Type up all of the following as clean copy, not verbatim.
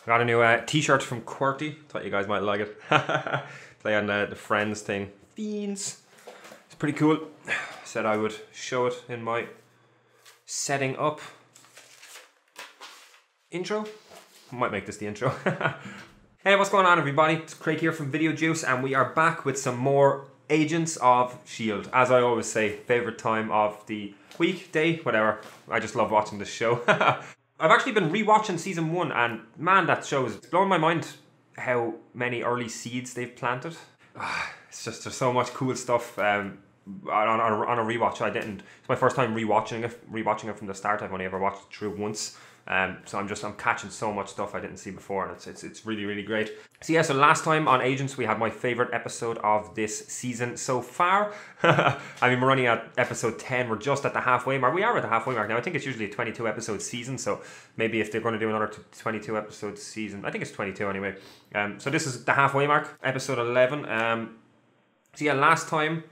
Got a new t-shirt from QWERTY. Thought you guys might like it. Play on the Friends thing. Fiends. It's pretty cool. Said I would show it in my setting up intro. Might make this the intro. Hey, what's going on everybody? It's Craig here from Video Juice and we are back with some more Agents of S.H.I.E.L.D. As I always say, favourite time of the week, day, whatever. I just love watching this show. I've actually been rewatching season 1 and man, that show is blowing my mind how many early seeds they've planted. It's just, there's so much cool stuff on a rewatch. It's my first time rewatching it from the start. I've only ever watched it through once. So I'm catching so much stuff I didn't see before, and it's really, really great. So yeah, so last time on Agents we had my favourite episode of this season so far. I mean, we're running at episode 10, we're just at the halfway mark. We are at the halfway mark now. I think it's usually a 22 episode season, so maybe if they're going to do another 22 episode season, I think it's 22 anyway. So this is the halfway mark, episode 11. So yeah, last time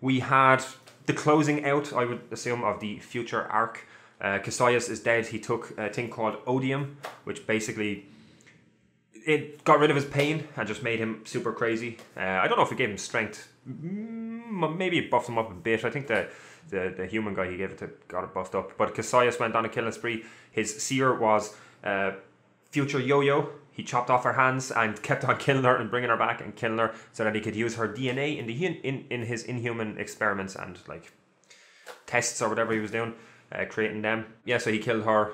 we had the closing out, I would assume, of the future arc. Cassius is dead. He took a thing called Odium, which basically it got rid of his pain and just made him super crazy. I don't know if it gave him strength. Maybe it buffed him up a bit. I think the human guy he gave it to got it buffed up. But Cassius went on a killing spree. His seer was future Yo-Yo. He chopped off her hands and kept on killing her and bringing her back and killing her so that he could use her DNA in his inhuman experiments and like tests or whatever he was doing. Creating them. Yeah, so he killed her.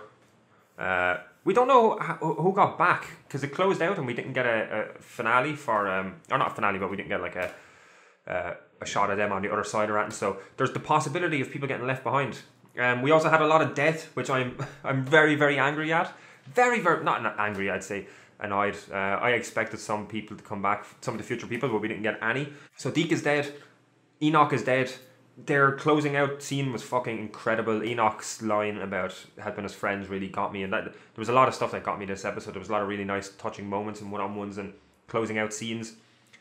We don't know who got back because it closed out and we didn't get a finale for or not a finale, but we didn't get like a shot of them on the other side or anything. So there's the possibility of people getting left behind. We also had a lot of death, which I'm very, very angry at. Very, very not angry, I'd say annoyed. I expected some people to come back, some of the future people, but we didn't get any. So Deke is dead. Enoch is dead. Their closing out scene was fucking incredible. Enoch's line about helping his friends really got me, and there was a lot of stuff that got me this episode. There was a lot of really nice touching moments and one-on-ones and closing out scenes.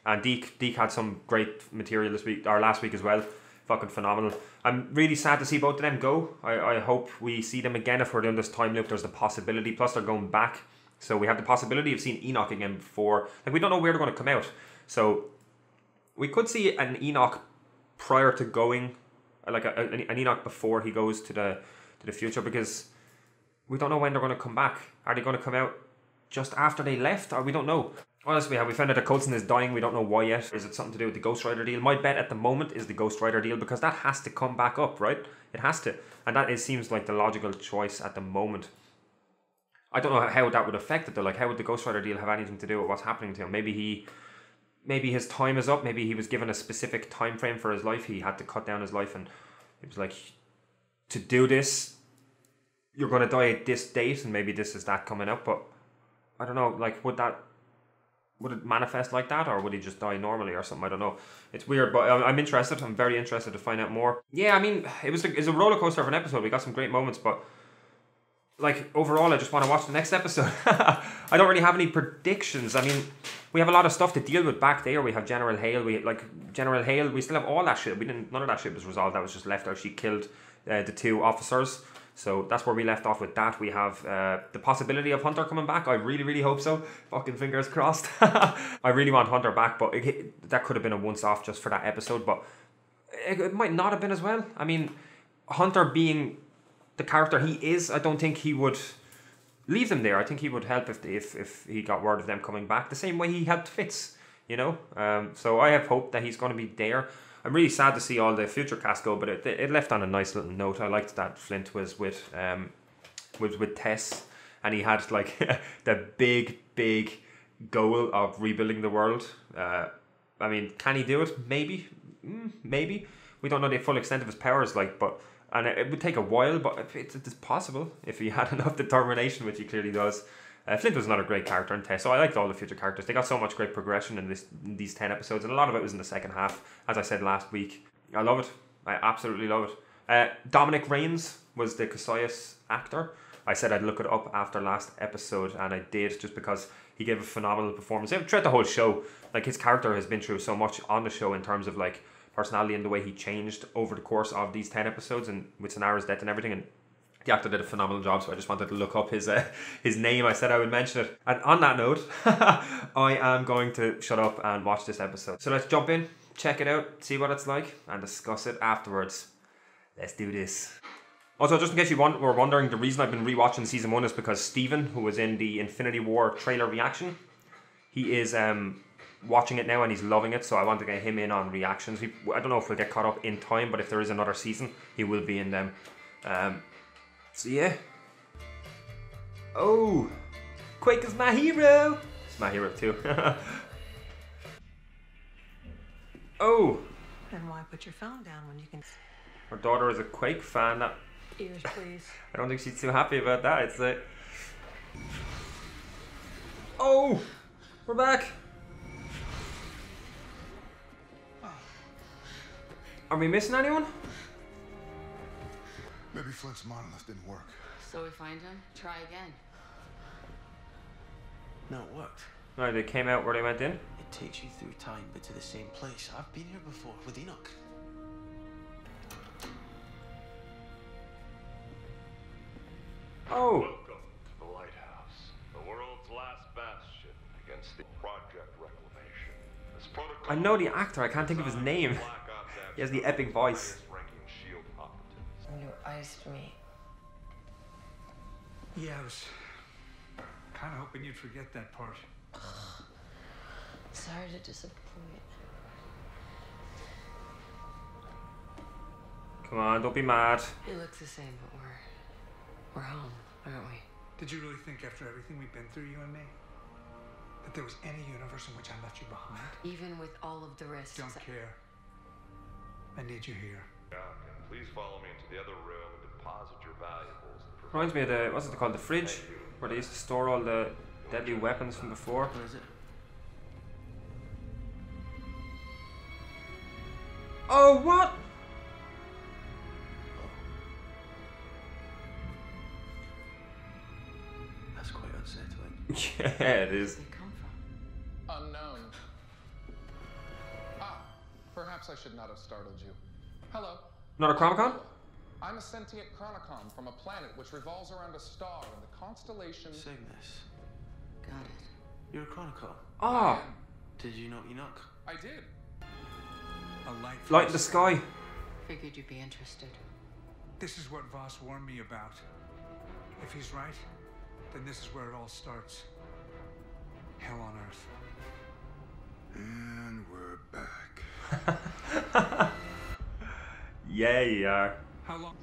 And Deke had some great material this week or last week as well. Fucking phenomenal. I'm really sad to see both of them go. I hope we see them again if we're doing this time loop. There's the possibility. Plus they're going back, so we have the possibility of seeing Enoch again before. Like we don't know where they're going to come out, so we could see an Enoch prior to going, like an Enoch before he goes to the future, because we don't know when they're going to come back. Are they going to come out just after they left, or we don't know? Honestly, we found out that Coulson is dying. We don't know why yet. Is it something to do with the Ghost Rider deal? My bet at the moment is the Ghost Rider deal, because that has to come back up, right? It has to, and that seems like the logical choice at the moment. I don't know how that would affect it though. Like, how would the Ghost Rider deal have anything to do with what's happening to him? Maybe his time is up. Maybe he was given a specific time frame for his life. He had to cut down his life, and it was like, to do this, you're going to die at this date, and maybe this is that coming up. But I don't know. Like, would it manifest like that, or would he just die normally or something? I don't know. It's weird, but I'm interested. I'm very interested to find out more. Yeah, I mean, it was a roller coaster of an episode. We got some great moments, but like overall, I just want to watch the next episode. I don't really have any predictions. I mean, we have a lot of stuff to deal with back there. We have General Hale. We still have all that shit. None of that shit was resolved. That was just left out. She killed the two officers. So that's where we left off with that. We have the possibility of Hunter coming back. I really, really hope so. Fucking fingers crossed. I really want Hunter back, but that could have been a once-off just for that episode. But it might not have been as well. I mean, Hunter being the character he is, I don't think he would leave them there. I think he would help if he got word of them coming back, the same way he helped Fitz, you know. So I have hope that he's going to be there. I'm really sad to see all the future cast go, but it left on a nice little note. I liked that Flint was with Tess, and he had like the big goal of rebuilding the world. I mean, can he do it? Maybe. We don't know the full extent of his powers, like, but. And it would take a while, but it's possible if he had enough determination, which he clearly does. Flint was not a great character in Tess, so I liked all the future characters. They got so much great progression in these 10 episodes, and a lot of it was in the second half, as I said last week. I love it. I absolutely love it. Dominic Raines was the Cassius actor. I said I'd look it up after last episode, and I did, just because he gave a phenomenal performance. Throughout the whole show, like, his character has been through so much on the show in terms of, like, personality and the way he changed over the course of these 10 episodes and with Sonara's death and everything, and The actor did a phenomenal job, so I just wanted to look up his name. I said I would mention it. And on that note, I am going to shut up and watch this episode. So let's jump in, check it out, see what it's like, and discuss it afterwards. Let's do this. Also, just in case you were wondering, the reason I've been rewatching season 1 is because Steven, who was in the Infinity War trailer reaction, he is watching it now and he's loving it, so I want to get him in on reactions. I don't know if we'll get caught up in time, but if there is another season, he will be in them. So yeah. Oh, Quake is my hero. It's my hero too. Oh. Then why put your phone down when you can? Her daughter is a Quake fan. Ears, please. I don't think she's too happy about that. It's like, oh, we're back. Are we missing anyone? Maybe Flint's monolith didn't work. So we find him, try again. No, it worked. No, they came out where they went in. It takes you through time, but to the same place. I've been here before with Enoch. Oh. Welcome to the lighthouse, the world's last bastion against the Project Reclamation. This protocol I know the actor. I can't think of his name. Black Ops He has the epic voice. highest-ranking SHIELD operatives. When you iced me. Yeah, I was kind of hoping you'd forget that part. Sorry to disappoint. Come on, don't be mad. It looks the same, but we're home, aren't we? Did you really think after everything we've been through, you and me, that there was any universe in which I left you behind? Even with all of the risks. Don't care. I need you here. Please follow me into the other room and deposit your valuables. Reminds me of the, what's it called, the fridge, where they used to store all the deadly weapons from before. Where is it? Oh, what? That's quite unsettling. Yeah, it is. Where did they come from? Unknown. Ah, perhaps I should not have startled you. Hello. Not a Chronicon? I'm a sentient chronicon from a planet which revolves around a star in the constellation. Cygnus. Got it. You're a Chronicon. Ah, Did you know Enoch? I did. A light. light in the sky. Figured you'd be interested. This is what Voss warned me about. If he's right, then this is where it all starts. Hell on Earth. And we're back. Yeah, you are. How long?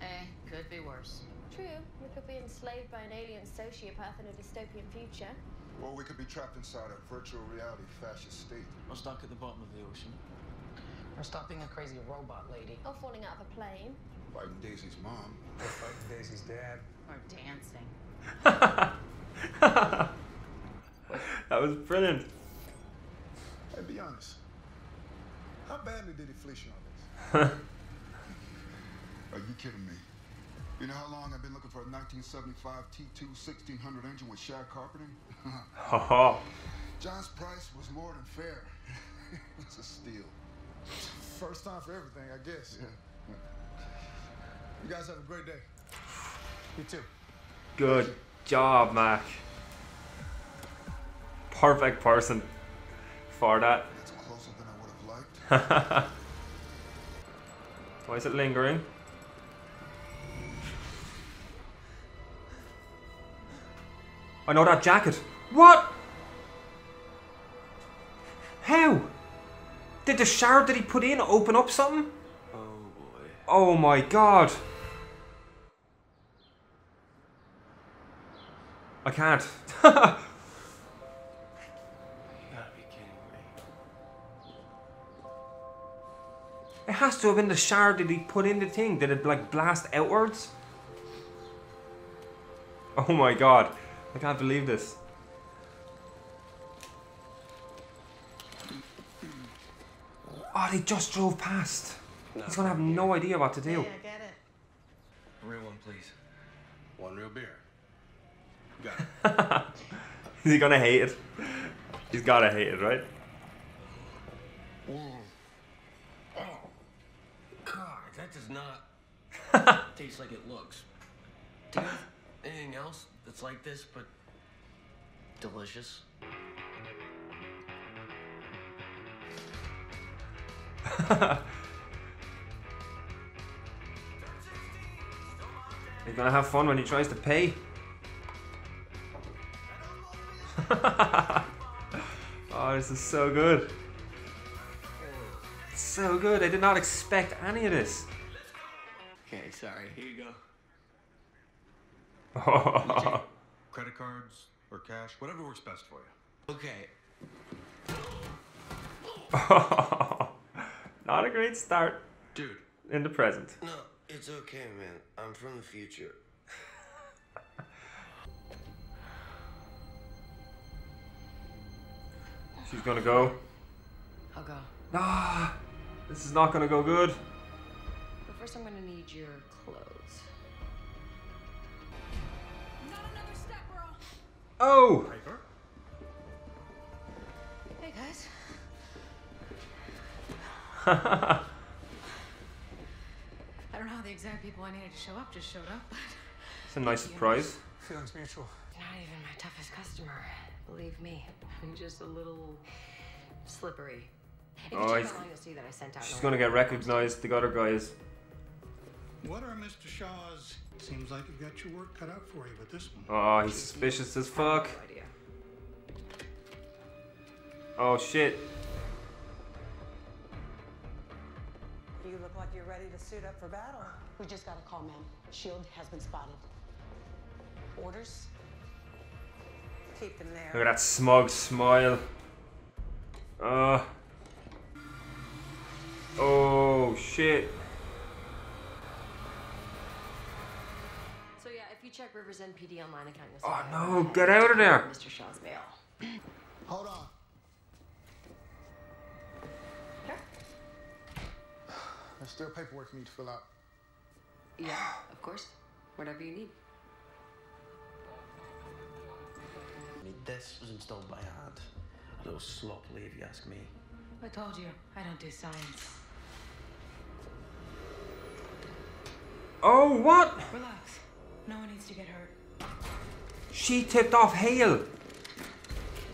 Could be worse. True, we could be enslaved by an alien sociopath in a dystopian future. Or we could be trapped inside a virtual reality fascist state. Or stuck at the bottom of the ocean. Or stopping a crazy robot lady. Or falling out of a plane. Fighting Daisy's mom. Or fighting Daisy's dad. Or dancing. That was brilliant. Hey, be honest. How badly did he fleece you on this? Are you kidding me? You know how long I've been looking for a 1975 T2 1600 engine with shag carpeting? Haha. John's price was more than fair. It's a steal. First time for everything, I guess. Yeah. You guys have a great day. You too. Good job, Mac. Perfect person for that. That's closer than I would have liked. Why is it lingering? I know that jacket. What? How? Did the shard that he put in open up something? Oh boy. Oh my god. I can't. You gotta be kidding me. It has to have been the shard that he put in the thing. Did it like blast outwards? Oh my god. I can't believe this. Oh, they just drove past. He's gonna have no idea what to do. Yeah, I get it. A real one, please. One real beer. Got it. Is he gonna hate it? He's gotta hate it, right? God, that does not taste like it looks. Do you have anything else that's like this, but delicious? He's gonna have fun when he tries to pay. Oh, this is so good. So good. I did not expect any of this. Okay, sorry. Here you go. Credit cards or cash, whatever works best for you. Okay. Not a great start. Dude. In the present. No, it's okay, man. I'm from the future. She's gonna go. I'll go. Ah, this is not gonna go good. But first I'm gonna need your clothes. Not another step, bro. Oh! Piper? Hey guys. I don't know how the exact people I needed to show up just showed up, but It's a nice surprise. Feelings mutual. not even my toughest customer. Believe me, I'm just a little slippery. If you Oh, check he's- online, you'll see that I sent out. She's gonna get recognized. The other guys. What are Mr. Shaw's? Seems like you've got your work cut out for you with this one. Oh, he's suspicious as fuck. No idea. Oh shit. You look like you're ready to suit up for battle. We just got a call, ma'am. Shield has been spotted. Orders? Keep them there. Look at that smug smile. Oh shit. So yeah, if you check Rivers NPD online account, you'll see Oh that no, I get out of there. Mr. Shaw's bail. Hold on. There's still paperwork you need to fill out. Yeah, of course. Whatever you need. I mean, this was installed by hand. A little sloppily, if you ask me. I told you, I don't do science. Oh, what? Relax. No one needs to get hurt. She tipped off Hale.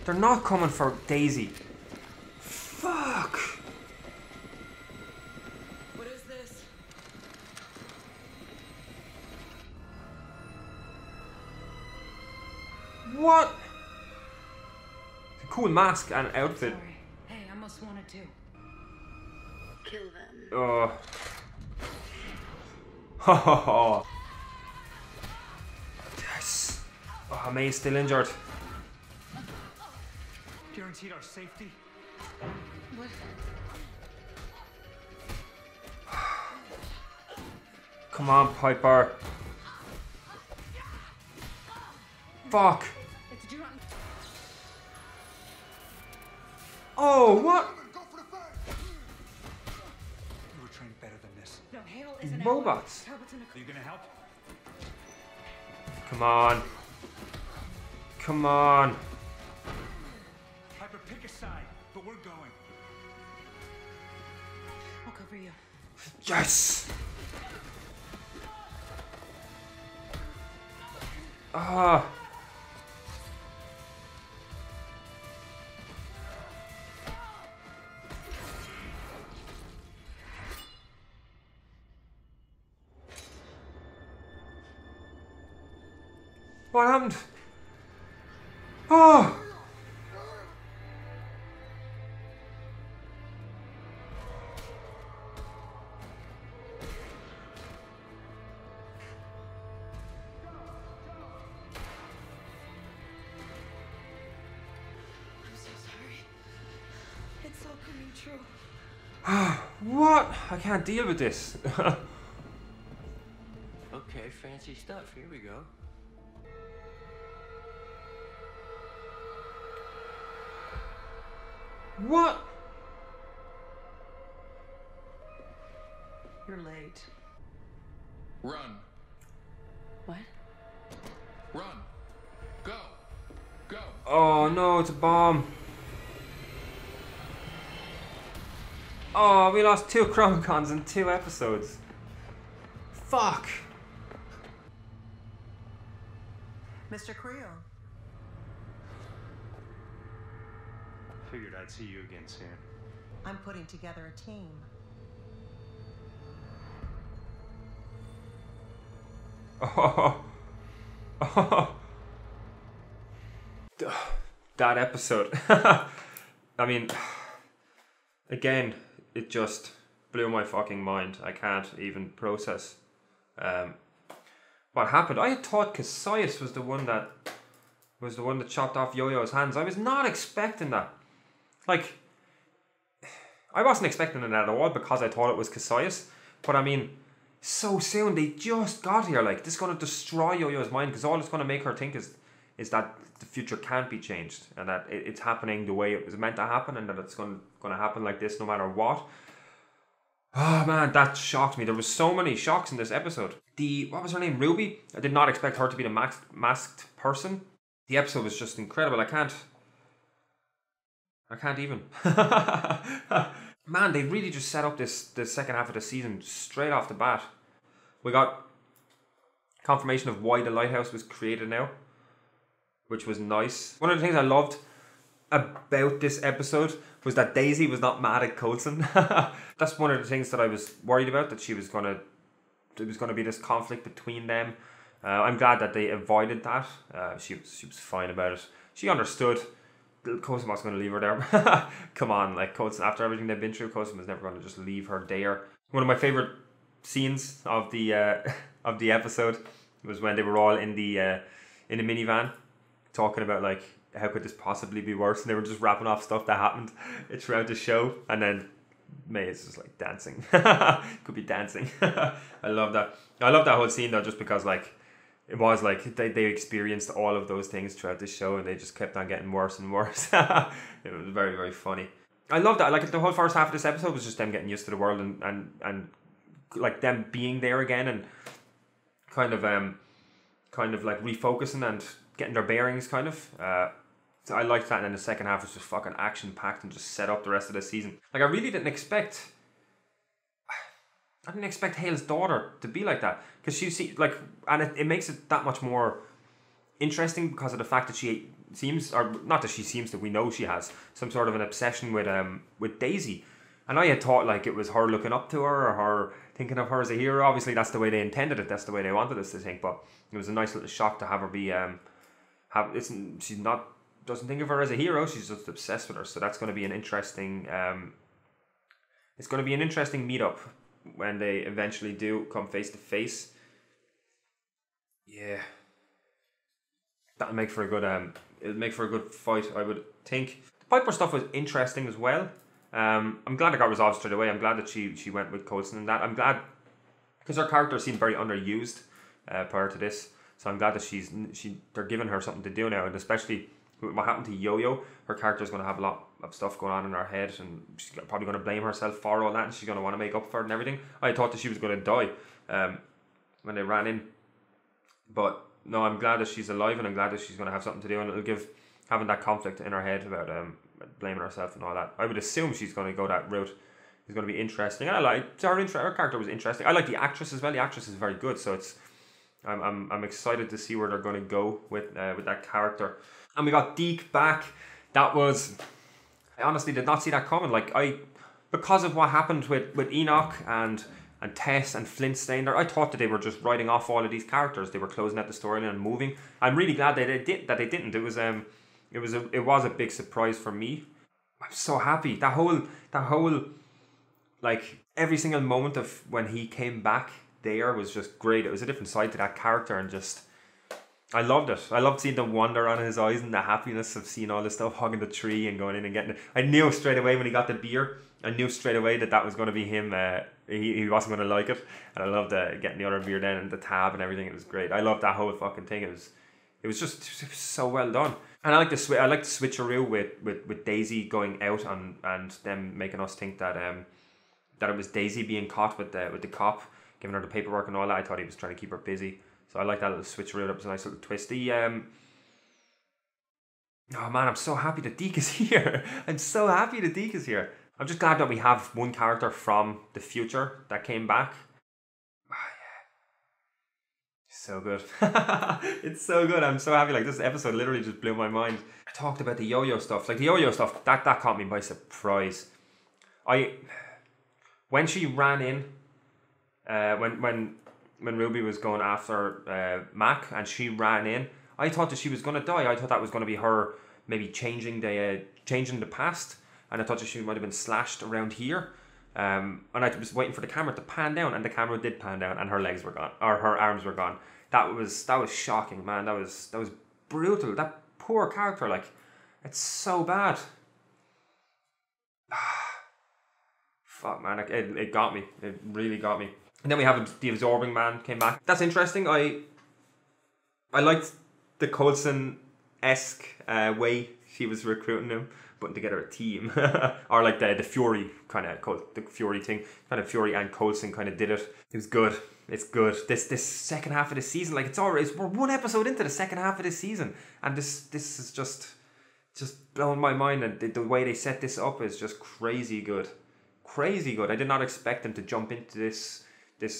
They're not coming for Daisy. Fuck. What is this? What? It's a cool mask and outfit. Sorry. Hey, I most wanted to. Kill them. Oh. Ha ha ha. Yes. Oh, May's still injured. Guaranteed our safety. What? Come on, Piper. Fuck. It's do not. Oh, what? You were trained better than this. No, Hale isn't. Robots. Talbot's in the Are you gonna help? Come on. Come on. Piper, pick a side, but we're going. I'll cover you. Yes. Ah. What happened? Oh! I'm so sorry. It's all coming true. What? I can't deal with this. Okay, fancy stuff. Here we go. What? You're late. Run. What? Run. Go. Go. Oh no, it's a bomb. Oh, we lost 2 Chromicons in 2 episodes. Fuck. Mr. Creel. Figured I'd see you again soon. I'm putting together a team. Oh. Oh. That episode. I mean, again, it just blew my fucking mind. I can't even process what happened. I had thought Cassius was the one that chopped off Yo-Yo's hands. I was not expecting that. Like, I wasn't expecting it at all because I thought it was Cassius. But I mean, so soon, they just got here. Like, this is going to destroy Yo-Yo's mind because all it's going to make her think is that the future can't be changed and that it's happening the way it was meant to happen and that it's going to happen like this no matter what. Oh man, that shocked me. There was so many shocks in this episode. What was her name? Ruby? I did not expect her to be the masked person. The episode was just incredible. I can't even. Man, they really just set up the second half of the season straight off the bat. We got confirmation of why the lighthouse was created now, which was nice. One of the things I loved about this episode was that Daisy was not mad at Coulson. That's one of the things that I was worried about, that there was gonna be this conflict between them. I'm glad that they avoided that. She was fine about it. She understood. Coulson wasn't going to leave her there. Come on, like, Coulson, after everything they've been through, Coulson was never going to just leave her there. One of my favourite scenes of the episode was when they were all in the minivan talking about, like, how could this possibly be worse, and they were just rapping off stuff that happened throughout the show, and then May is just like dancing. Could be dancing. I love that. I love that whole scene though, just because like it was like they experienced all of those things throughout the show and they just kept on getting worse and worse. It was very, very funny. I love that. Like the whole first half of this episode was just them getting used to the world and like them being there again and kind of like refocusing and getting their bearings kind of. So I liked that, and then the second half was just fucking action packed and just set up the rest of the season. Like I really didn't expect Hale's daughter to be like that, because and it makes it that much more interesting because of the fact that she seems, or not that she seems, that we know she has some sort of an obsession with Daisy. And I had thought like it was her looking up to her or her thinking of her as a hero. Obviously that's the way they intended it, that's the way they wanted us to think, but it was a nice little shock to have her be doesn't think of her as a hero, she's just obsessed with her. So that's going to be an interesting meetup when they eventually do come face to face. Yeah, that'll make for a good it'll make for a good fight, I would think. The Piper stuff was interesting as well. I'm glad it got resolved straight away. I'm glad that she went with Coulson and that. I'm glad because her character seemed very underused prior to this. So I'm glad that they're giving her something to do now, and especially what happened to Yo-Yo, her character is going to have a lot of stuff going on in her head, and she's probably going to blame herself for all that, and she's going to want to make up for it and everything. I thought that she was going to die when they ran in, but no, I'm glad that she's alive, and I'm glad that she's going to have something to do, and it'll give having that conflict in her head about blaming herself and all that. I would assume she's going to go that route. It's going to be interesting. And I like her character was interesting. I like the actress as well. The actress is very good, so it's I'm excited to see where they're going to go with that character. And we got Deke back. That was, I honestly did not see that coming. Like because of what happened with Enoch and Tess and Flint staying there, I thought that they were just writing off all of these characters. They were closing out the storyline and moving. I'm really glad they didn't. It was a big surprise for me. I'm so happy. That whole like every single moment of when he came back there was just great. It was a different side to that character, and just I loved it. I loved seeing the wonder on his eyes and the happiness of seeing all this stuff, hugging the tree and going in and getting it. I knew straight away when he got the beer, I knew straight away that was going to be him. He wasn't going to like it. And I loved getting the other beer then and the tab and everything. It was great. I loved that whole fucking thing. It was just so well done. And I like the switcheroo with Daisy going out and them making us think that it was Daisy being caught with the cop, giving her the paperwork and all that. I thought he was trying to keep her busy. So I like that little switcheroo. That was a nice little twist. Oh man, I'm so happy that Deke is here. I'm so happy that Deke is here. I'm just glad that we have one character from the future that came back. Oh, yeah. So good. It's so good. I'm so happy. Like, this episode literally just blew my mind. I talked about the yo-yo stuff. Like, the yo-yo stuff, that caught me by surprise. When she ran in, when Ruby was going after Mac and she ran in, I thought that she was going to die. I thought that was going to be her maybe changing the past, and I thought that she might have been slashed around here. And I was waiting for the camera to pan down, and the camera did pan down, and her legs were gone, or her arms were gone. That was shocking, man. That was brutal. That poor character, like, it's so bad. Fuck, man, it got me. It really got me. And then we have the Absorbing Man came back. That's interesting. I liked the Coulson-esque way she was recruiting him, putting together a team. Or like the Fury kind of, the Fury thing. Kind of Fury and Coulson kind of did it. It was good. It's good. This second half of the season, like, we're one episode into the second half of the season, and this is just blowing my mind, and the way they set this up is just crazy good. Crazy good. I did not expect them to jump into this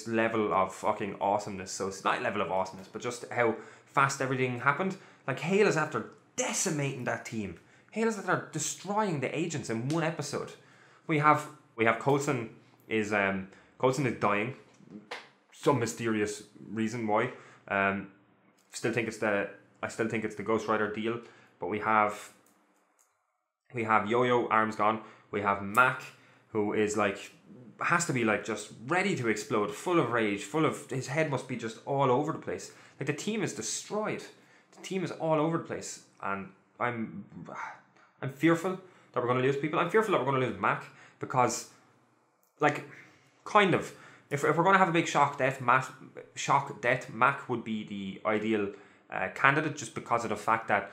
level of fucking awesomeness. So it's not level of awesomeness, but just how fast everything happened. Like, Hale is after decimating that team. Hale is after destroying the agents in one episode. We have Coulson is dying. Some mysterious reason why. I still think it's the Ghost Rider deal. But we have Yo-Yo, arms gone. We have Mac, who is like, has to be like just ready to explode, full of rage, his head must be just all over the place. Like, the team is destroyed. The team is all over the place, and I'm fearful that we're going to lose people. I'm fearful that we're going to lose Mac, because, like, kind of, if we're going to have a big shock death, Mac would be the ideal candidate, just because of the fact that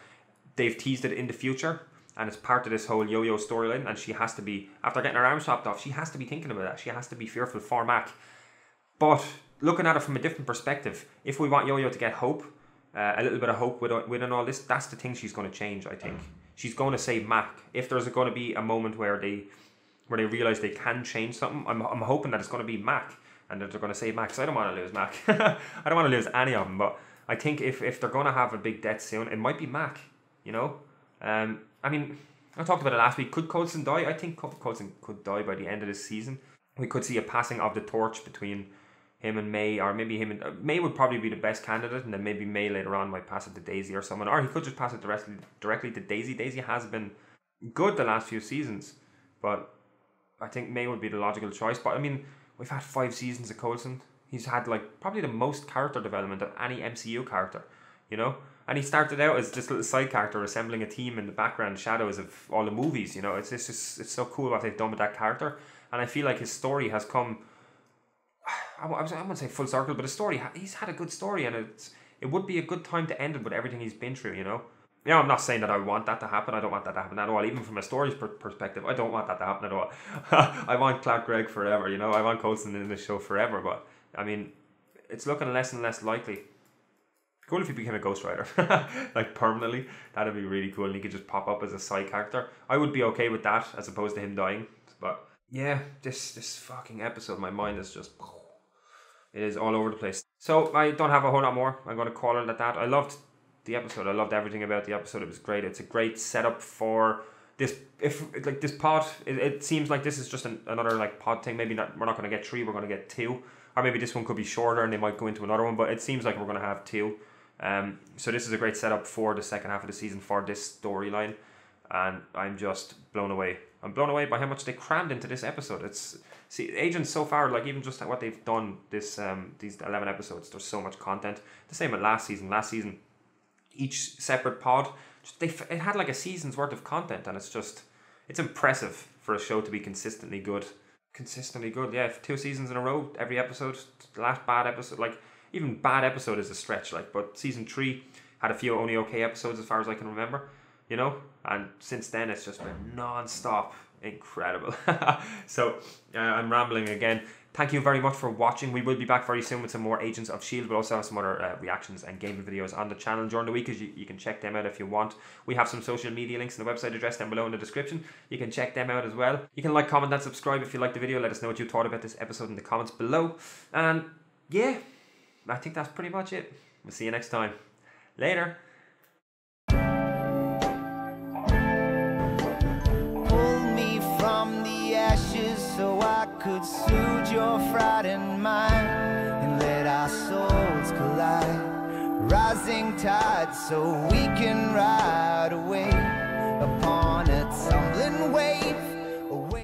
they've teased it in the future. And it's part of this whole Yo-Yo storyline, and she has to be, after getting her arm chopped off, she has to be thinking about that. She has to be fearful for Mac. But looking at it from a different perspective, if we want Yo-Yo to get hope, a little bit of hope within all this, that's the thing she's going to change, I think. She's going to save Mac. If there's going to be a moment where they realise they can change something, I'm hoping that it's going to be Mac, and that they're going to save Mac, because I don't want to lose Mac. I don't want to lose any of them, but I think if they're going to have a big death soon, it might be Mac, you know? I mean, I talked about it last week. Could Coulson die? I think Coulson could die by the end of this season. We could see a passing of the torch between him and May, or maybe him and May would probably be the best candidate, and then maybe May later on might pass it to Daisy or someone, or he could just pass it directly to Daisy. Daisy has been good the last few seasons, but I think May would be the logical choice. But I mean, we've had 5 seasons of Coulson. He's had like probably the most character development of any MCU character, you know. And he started out as this little side character assembling a team in the background shadows of all the movies, you know. It's so cool what they've done with that character. And I feel like his story has come, I wouldn't say full circle, but he's had a good story, and it would be a good time to end it with everything he's been through, you know. You know, I'm not saying that I want that to happen. I don't want that to happen at all. Even from a story's perspective, I don't want that to happen at all. I want Clark Gregg forever, you know. I want Coulson in the show forever, but I mean, it's looking less and less likely. Cool if he became a Ghost Rider, like permanently. That'd be really cool, and he could just pop up as a side character. I would be okay with that, as opposed to him dying. But yeah, this fucking episode, my mind is just, it is all over the place. So I don't have a whole lot more. I'm going to call it at that. I loved the episode. I loved everything about the episode. It was great. It's a great setup for this. If like this pod, it seems like this is just another like pod thing. Maybe not. We're not going to get 3. We're going to get 2, or maybe this one could be shorter and they might go into another one. But it seems like we're going to have 2. So this is a great setup for the second half of the season for this storyline, and I'm just blown away. I'm blown away by how much they crammed into this episode. Agents so far, like even just what they've done these 11 episodes, there's so much content. The same with last season. Last season, each separate pod, it had like a season's worth of content, and it's impressive for a show to be consistently good. Yeah, 2 seasons in a row, every episode. The last bad episode, like, even bad episode is a stretch, like, but season 3 had a few only okay episodes as far as I can remember, you know, and since then it's just been non-stop incredible. So I'm rambling again. Thank you very much for watching. We will be back very soon with some more Agents of S.H.I.E.L.D. We'll also have some other reactions and gaming videos on the channel during the week, as you can check them out if you want. We have some social media links in the website address down below in the description. You can check them out as well. You can like, comment and subscribe if you liked the video. Let us know what you thought about this episode in the comments below. And yeah, I think that's pretty much it. We'll see you next time. Later. Pull me from the ashes so I could soothe your frightened mind and let our souls collide. Rising tide so we can ride away.